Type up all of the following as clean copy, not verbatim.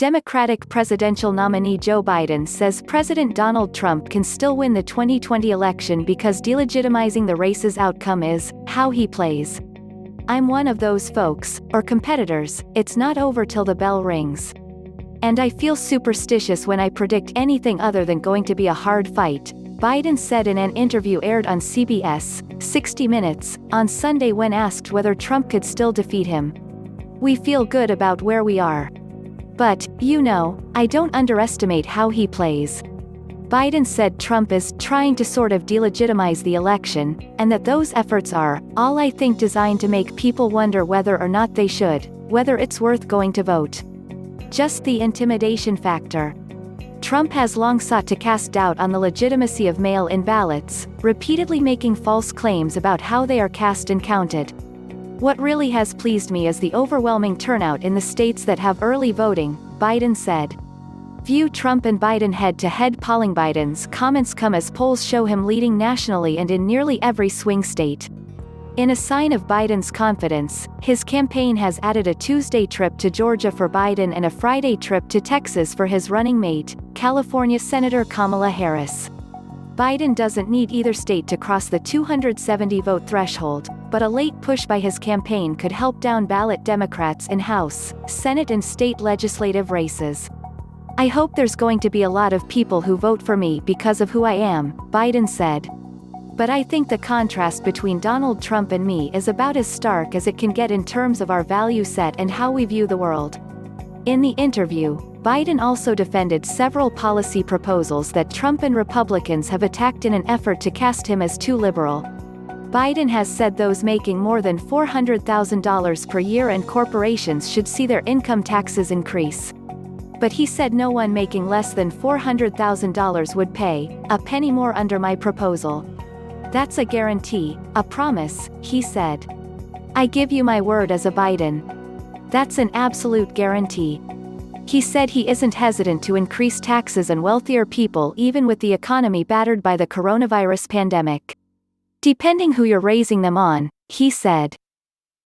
Democratic presidential nominee Joe Biden says President Donald Trump can still win the 2020 election because delegitimizing the race's outcome is how he plays. I'm one of those folks, or competitors, it's not over till the bell rings. And I feel superstitious when I predict anything other than going to be a hard fight, Biden said in an interview aired on CBS, 60 Minutes, on Sunday when asked whether Trump could still defeat him. We feel good about where we are. But, I don't underestimate how he plays. Biden said Trump is trying to sort of delegitimize the election, and that those efforts are, all I think, designed to make people wonder whether or not they should, whether it's worth going to vote. Just the intimidation factor. Trump has long sought to cast doubt on the legitimacy of mail-in ballots, repeatedly making false claims about how they are cast and counted. What really has pleased me is the overwhelming turnout in the states that have early voting, Biden said. View Trump and Biden head-to-head pollingBiden's comments come as polls show him leading nationally and in nearly every swing state. In a sign of Biden's confidence, his campaign has added a Tuesday trip to Georgia for Biden and a Friday trip to Texas for his running mate, California Senator Kamala Harris. Biden doesn't need either state to cross the 270-vote threshold, but a late push by his campaign could help down-ballot Democrats in House, Senate and state legislative races. I hope there's going to be a lot of people who vote for me because of who I am, Biden said. But I think the contrast between Donald Trump and me is about as stark as it can get in terms of our value set and how we view the world. In the interview, Biden also defended several policy proposals that Trump and Republicans have attacked in an effort to cast him as too liberal. Biden has said those making more than $400,000 per year and corporations should see their income taxes increase. But he said no one making less than $400,000 would pay a penny more under my proposal. That's a guarantee, a promise, he said. I give you my word as a Biden. That's an absolute guarantee. He said he isn't hesitant to increase taxes on wealthier people even with the economy battered by the coronavirus pandemic. Depending who you're raising them on, he said.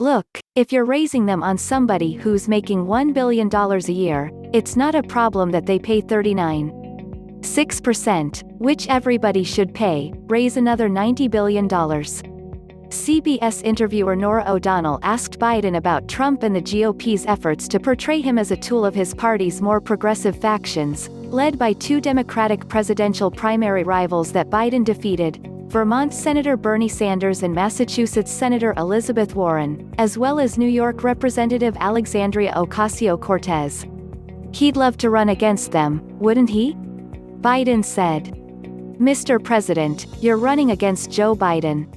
Look, if you're raising them on somebody who's making $1 billion a year, it's not a problem that they pay 39.6%, which everybody should pay, raise another $90 billion. CBS interviewer Norah O'Donnell asked Biden about Trump and the GOP's efforts to portray him as a tool of his party's more progressive factions, led by two Democratic presidential primary rivals that Biden defeated, Vermont Senator Bernie Sanders and Massachusetts Senator Elizabeth Warren, as well as New York Representative Alexandria Ocasio-Cortez. He'd love to run against them, wouldn't he? Biden said. Mr. President, you're running against Joe Biden.